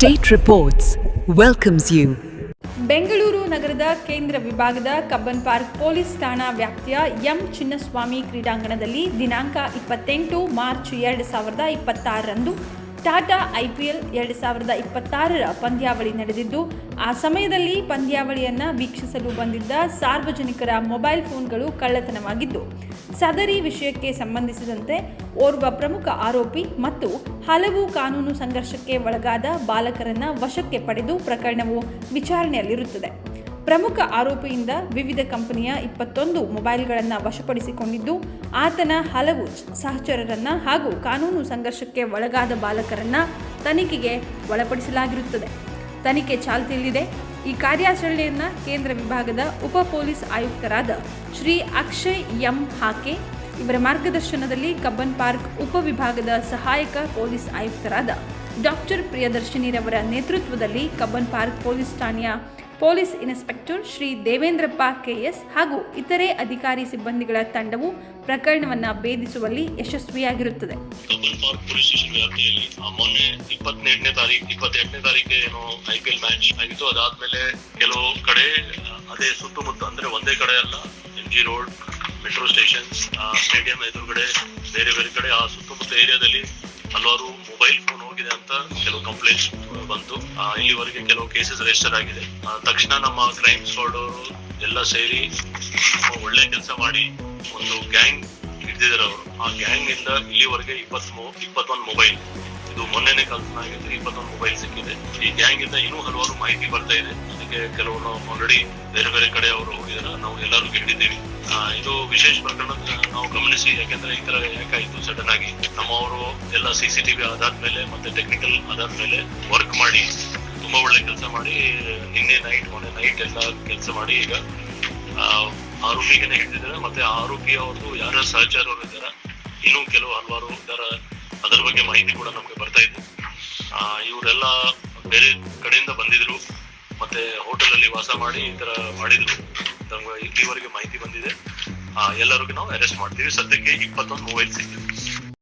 State Reports welcomes you. Bengaluru ನಗರದ ಕೇಂದ್ರ ವಿಭಾಗದ ಕಬ್ಬನ್ ಪಾರ್ಕ್ ಪೊಲೀಸ್ ಠಾಣಾ ವ್ಯಾಪ್ತಿಯ ಎಂ ಚಿನ್ನಸ್ವಾಮಿ ಕ್ರೀಡಾಂಗಣದಲ್ಲಿ ದಿನಾಂಕ 28 ಮಾರ್ಚ್ 2026ರಂದು ಟಾಟಾ IPL 2026ರ ಪಂದ್ಯಾವಳಿ ನಡೆದಿದ್ದು, ಆ ಸಮಯದಲ್ಲಿ ಪಂದ್ಯಾವಳಿಯನ್ನು ವೀಕ್ಷಿಸಲು ಬಂದಿದ್ದ ಸಾರ್ವಜನಿಕರ ಮೊಬೈಲ್ ಫೋನ್ಗಳು ಕಳ್ಳತನವಾಗಿದ್ದು, ಸದರಿ ವಿಷಯಕ್ಕೆ ಸಂಬಂಧಿಸಿದಂತೆ ಓರ್ವ ಪ್ರಮುಖ ಆರೋಪಿ ಮತ್ತು ಹಲವು ಕಾನೂನು ಸಂಘರ್ಷಕ್ಕೆ ಒಳಗಾದ ಬಾಲಕರನ್ನು ವಶಕ್ಕೆ ಪಡೆದು ಪ್ರಕರಣವು ವಿಚಾರಣೆಯಲ್ಲಿರುತ್ತದೆ. ಪ್ರಮುಖ ಆರೋಪಿಯಿಂದ ವಿವಿಧ ಕಂಪನಿಯ 21 ಮೊಬೈಲ್ಗಳನ್ನು ವಶಪಡಿಸಿಕೊಂಡಿದ್ದು, ಆತನ ಹಲವು ಸಹಚರರನ್ನು ಹಾಗೂ ಕಾನೂನು ಸಂಘರ್ಷಕ್ಕೆ ಒಳಗಾದ ಬಾಲಕರನ್ನು ತನಿಖೆಗೆ ಒಳಪಡಿಸಲಾಗಿರುತ್ತದೆ. ತನಿಖೆ ಚಾಲ್ತಿಯಲ್ಲಿದೆ. ಈ ಕಾರ್ಯಾಚರಣೆಯನ್ನು ಕೇಂದ್ರ ವಿಭಾಗದ ಉಪ ಪೊಲೀಸ್ ಆಯುಕ್ತರಾದ ಶ್ರೀ ಅಕ್ಷಯ್ ಎಂ ಹಾಕೆ ಇವರ ಮಾರ್ಗದರ್ಶನದಲ್ಲಿ ಕಬ್ಬನ್ ಪಾರ್ಕ್ ಉಪವಿಭಾಗದ ಸಹಾಯಕ ಪೊಲೀಸ್ ಆಯುಕ್ತರಾದ ಡಾಕ್ಟರ್ ಪ್ರಿಯದರ್ಶಿನಿರವರ ನೇತೃತ್ವದಲ್ಲಿ ಕಬ್ಬನ್ ಪಾರ್ಕ್ ಪೊಲೀಸ್ ಠಾಣೆಯ police inspector Shri Devendrappa KS ಹಾಗೂ ಇತರೆ ಅಧಿಕಾರಿ ಸಿಬ್ಬಂದಿಗಳ ತಂಡವು ಪ್ರಕರಣವನ್ನು ಭೇದಿಸುವಲ್ಲಿ ಯಶಸ್ವಿಯಾಗಿರುತ್ತದೆ. ಕಬ್ಬನ್ ಪಾರ್ಕ್ ಪೊಲೀಸ್ ಸ್ಟೇಷನ್ ವ್ಯಾಪ್ತಿಯಲ್ಲಿ ಮೊನ್ನೆ 28ನೇ ತಾರೀಕಿಗೆ ಏನೋ IPL ಮ್ಯಾಚ್ ಆಗಿತ್ತು. ಅದಾದ್ಮೇಲೆ ಕೆಲವು ಕಡೆ ಅದೇ ಸುತ್ತಮುತ್ತ ಅಂದ್ರೆ ಒಂದೇ ಕಡೆ ಅಲ್ಲ, MG road, metro station, stadium ಎದುರುಗಡೆ ಬೇರೆ ಕಡೆ ಆ ಸುತ್ತಮುತ್ತ ಏರಿಯಾದಲ್ಲಿ ಹಲವಾರು ಮೊಬೈಲ್ ಫೋನ್ ಹೋಗಿದೆ ಅಂತ ಕೆಲವು ಕಂಪ್ಲೇಂಟ್ಸ್ ಬಂತು. ಇಲ್ಲಿವರೆಗೆ ಕೆಲವು ಕೇಸಸ್ ರಿಜಿಸ್ಟರ್ ಆಗಿದೆ. ತಕ್ಷಣ ನಮ್ಮ ಕ್ರೈಮ್ ಸ್ಕ್ವಾಡ್ ಅವರು ಎಲ್ಲ ಸೇರಿ ಒಳ್ಳೆ ಕೆಲಸ ಮಾಡಿ ಒಂದು ಗ್ಯಾಂಗ್ ಹಿಡಿದಿದ್ದಾರೆ. ಅವರು ಆ ಗ್ಯಾಂಗ್ ಇಂದ ಇಲ್ಲಿವರೆಗೆ 21 ಮೊಬೈಲ್, ಇದು ಮೊನ್ನೆನೆ ಕಲ್ಪನೆ ಆಗಿದ್ದು, 21 ಮೊಬೈಲ್ ಸಿಕ್ಕಿದೆ. ಈ ಗ್ಯಾಂಗ್ ಇಂದ ಇನ್ನೂ ಹಲವಾರು ಮಾಹಿತಿ ಬರ್ತಾ ಇದೆ. ಅದಕ್ಕೆ ಕೆಲವು ಆಲ್ರೆಡಿ ಬೇರೆ ಕಡೆ ಅವರು ಹೋಗಿದ್ದಾರೆ, ನಾವು ಎಲ್ಲರೂ ಹಿಡಿದಿದ್ದೀವಿ. ಇದು ವಿಶೇಷ ಪ್ರಕರಣ ನಾವು ಗಮನಿಸಿ, ಯಾಕೆಂದ್ರೆ ಈ ತರ ಯಾಕಾಯ್ತು ಸಡನ್ ಆಗಿ ನಮ್ಮವರು ಎಲ್ಲ CCTV ಆಧಾದ್ಮೇಲೆ ಮತ್ತೆ ಟೆಕ್ನಿಕಲ್ ಆಧಾದ್ಮೇಲೆ ವರ್ಕ್ ಮಾಡಿ ತುಂಬಾ ಒಳ್ಳೆ ಕೆಲಸ ಮಾಡಿ ಮೊನ್ನೆ ನೈಟ್ ಎಲ್ಲ ಕೆಲಸ ಮಾಡಿ ಈಗ ಆರೋಪಿಗೆನೆ ಹಿಡಿದಿದ್ದಾರೆ. ಮತ್ತೆ ಆರೋಪಿ ಅವ್ರದ್ದು ಯಾರ ಸಹಚರರು ಇದ್ದಾರೆ, ಇನ್ನೂ ಕೆಲವು ಹಲವಾರು ಅದರ ಬಗ್ಗೆ ಮಾಹಿತಿ ಕೂಡ ನಮ್ಗೆ ಬರ್ತಾ ಇದೆ. ಇವರೆಲ್ಲ ಬೇರೆ ಕಡೆಯಿಂದ ಬಂದಿದ್ರು, ಮತ್ತೆ ಹೋಟೆಲ್ ಅಲ್ಲಿ ವಾಸ ಮಾಡಿ ಈ ತರ ಮಾಡಿದ್ರು. ಇಲ್ಲಿವರೆಗೆ ಮಾಹಿತಿ ಬಂದಿದೆ. ಎಲ್ಲರಿಗೂ ನಾವು ಅರೆಸ್ಟ್ ಮಾಡ್ತೀವಿ. ಸದ್ಯಕ್ಕೆ 21 ಮೊಬೈಲ್ ಸಿಕ್ಕಿದೆ.